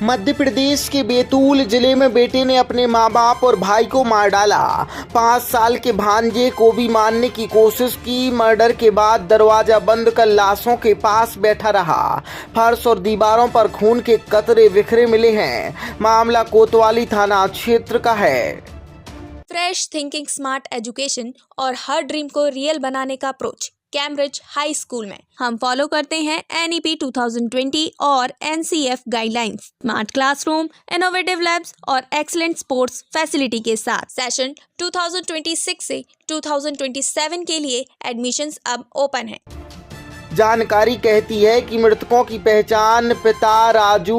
मध्य प्रदेश के बैतूल जिले में बेटे ने अपने मां बाप और भाई को मार डाला। 5 साल के भांजे को भी मारने की कोशिश की। मर्डर के बाद दरवाजा बंद कर लाशों के पास बैठा रहा। फर्श और दीवारों पर खून के कतरे बिखरे मिले हैं। मामला कोतवाली थाना क्षेत्र का है। फ्रेश थिंकिंग, स्मार्ट एजुकेशन और हर ड्रीम को रियल बनाने का अप्रोच कैम्ब्रिज हाई स्कूल में हम फॉलो करते हैं NEP 2020 और NCF guidelines, smart classroom, innovative labs और एक्सीलेंट स्पोर्ट्स फैसिलिटी के साथ। सेशन 2026 से 2027 के लिए एडमिशंस अब ओपन है। जानकारी कहती है कि मृतकों की पहचान पिता राजू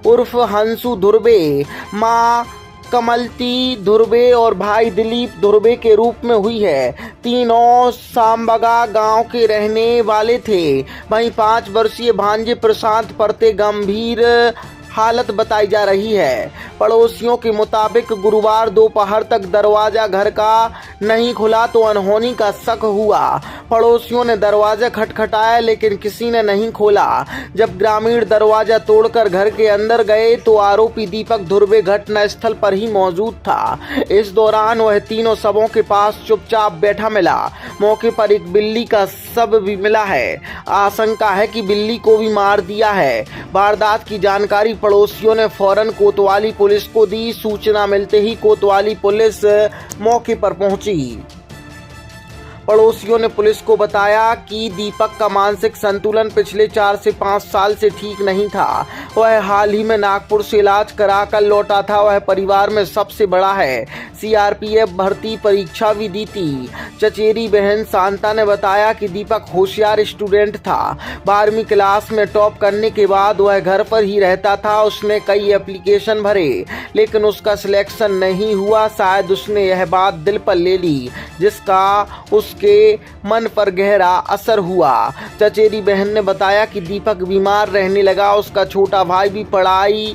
उर्फ हंसू धुर्वे, मां कमलती धुर्वे और भाई दिलीप धुर्वे के रूप में हुई है। तीनों सांबगा गांव के रहने वाले थे। वहीं 5 वर्षीय भांजे प्रशांत परते गंभीर हालत बताई जा रही है। पड़ोसियों के मुताबिक गुरुवार दोपहर तक दरवाजा घर का नहीं खुला तो अनहोनी का शक हुआ। पड़ोसियों ने दरवाजा खटखटाया लेकिन किसी ने नहीं खोला। जब ग्रामीण दरवाजा तोड़कर घर के अंदर गए तो आरोपी दीपक धुर्वे घटनास्थल पर ही मौजूद था। इस दौरान वह तीनों शवों के पास चुपचाप बैठा मिला। मौके पर एक बिल्ली का शव भी मिला है। आशंका है कि बिल्ली को भी मार दिया है। वारदात की जानकारी पड़ोसियों ने फौरन कोतवाली पुलिस को दी। सूचना मिलते ही कोतवाली पुलिस मौके पर पहुंची। पड़ोसियों ने पुलिस को बताया कि दीपक का मानसिक संतुलन पिछले 4 से 5 साल से ठीक नहीं था। वह हाल ही में नागपुर से इलाज कराकर लौटा था। वह परिवार में सबसे बड़ा है। CRPF भर्ती परीक्षा भी दी थी। चचेरी बहन शांता ने बताया कि दीपक होशियार स्टूडेंट था। 12वीं क्लास में टॉप करने के बाद वह घर पर ही रहता था। उसने कई एप्लीकेशन भरे लेकिन उसका सिलेक्शन नहीं हुआ। शायद उसने यह बात दिल पर ले ली जिसका उसके मन पर गहरा असर हुआ। चचेरी बहन ने बताया कि दीपक बीमार रहने लगा। उसका छोटा भाई भी पढ़ाई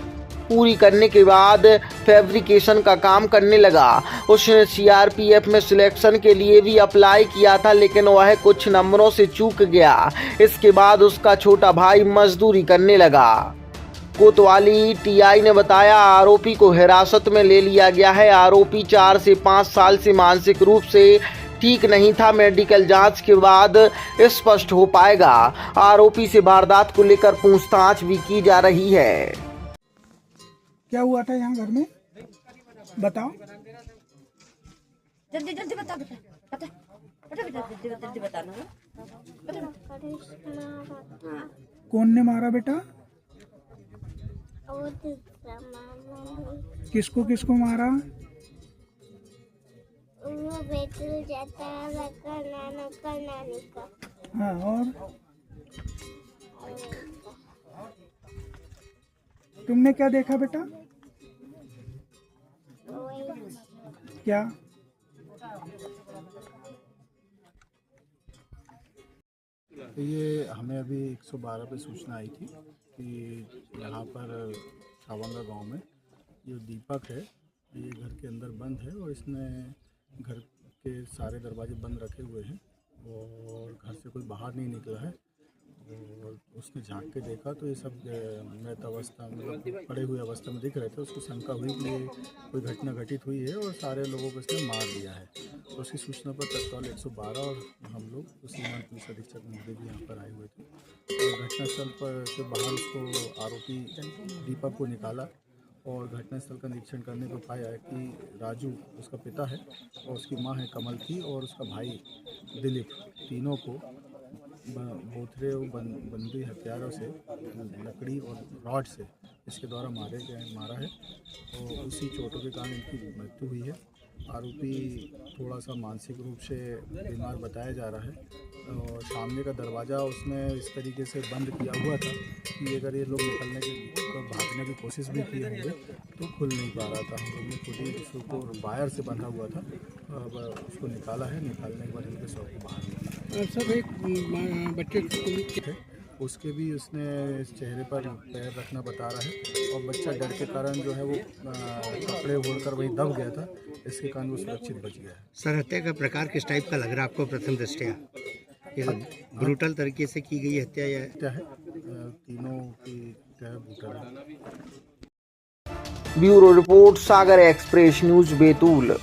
पूरी करने के बाद फैब्रिकेशन का काम करने लगा। उसने CRPF में सिलेक्शन के लिए भी अप्लाई किया था लेकिन वह कुछ नंबरों से चूक गया। इसके बाद उसका छोटा भाई मजदूरी करने लगा। कोतवाली TI ने बताया आरोपी को हिरासत में ले लिया गया है। आरोपी 4 से 5 साल से मानसिक रूप से ठीक नहीं था। मेडिकल जांच के बाद स्पष्ट हो पाएगा। आरोपी से वारदात को लेकर पूछताछ भी की जा रही है। क्या हुआ था यहाँ घर में, बताओ। जल्दी जल्दी बता बेटा, बता बेटा, जल्दी जल्दी बताना है। हाँ। कौन ने मारा बेटा, किसको किसको मारा? जाता नानी का। हाँ, और तुमने क्या देखा बेटा? क्या? ये हमें अभी 112 पे सूचना आई थी कि यहाँ पर छावंगा गांव में जो दीपक है ये घर के अंदर बंद है और इसने घर के सारे दरवाजे बंद रखे हुए हैं और घर से कोई बाहर नहीं निकला है। और उसने झांक के देखा तो ये सब मृत अवस्था मतलब पड़े हुए अवस्था में दिख रहे थे। उसको शंका हुई कि ये कोई घटना घटित हुई है और सारे लोगों को इसने मार दिया है। तो उसकी सूचना पर तत्काल 112 और हम लोग सीमांत पुलिस अधीक्षक महोदय भी यहाँ पर आए हुए थे। और घटनास्थल पर से बाहर उसको आरोपी दीपक को निकाला और घटनास्थल का निरीक्षण करने पर पाया कि राजू उसका पिता है और उसकी माँ है कमलती और उसका भाई दिलीप, तीनों को बोथरे और बंदी हथियारों से लकड़ी और रॉड से इसके द्वारा मारा है और उसी चोटों के कारण इनकी मृत्यु हुई है। आरोपी थोड़ा सा मानसिक रूप से बीमार बताया जा रहा है और सामने का दरवाज़ा उसने इस तरीके से बंद किया हुआ था कि अगर ये लोग निकलने की भागने की कोशिश भी की होंगे तो खुल नहीं पा रहा था। हम लोग ने खुद ही उसको वायर से बंधा हुआ था। अब उसको निकाला है, निकालने के बाद इनके शव को बाहर निकाला। सब एक बच्चे थे उसके भी उसने चेहरे पर पैर रखना बता रहा है और बच्चा डर के कारण जो है वो कपड़े ओढ़कर वहीं दब गया था। इसके कारण वो सुरक्षित बच गया है। सर, हत्या का प्रकार किस टाइप का लग रहा है आपको प्रथम दृष्टया? ब्रूटल तरीके से की गई हत्या या हत्या है, तीनों की हत्या ब्रूटल है। ब्यूरो रिपोर्ट सागर एक्सप्रेस न्यूज बैतूल।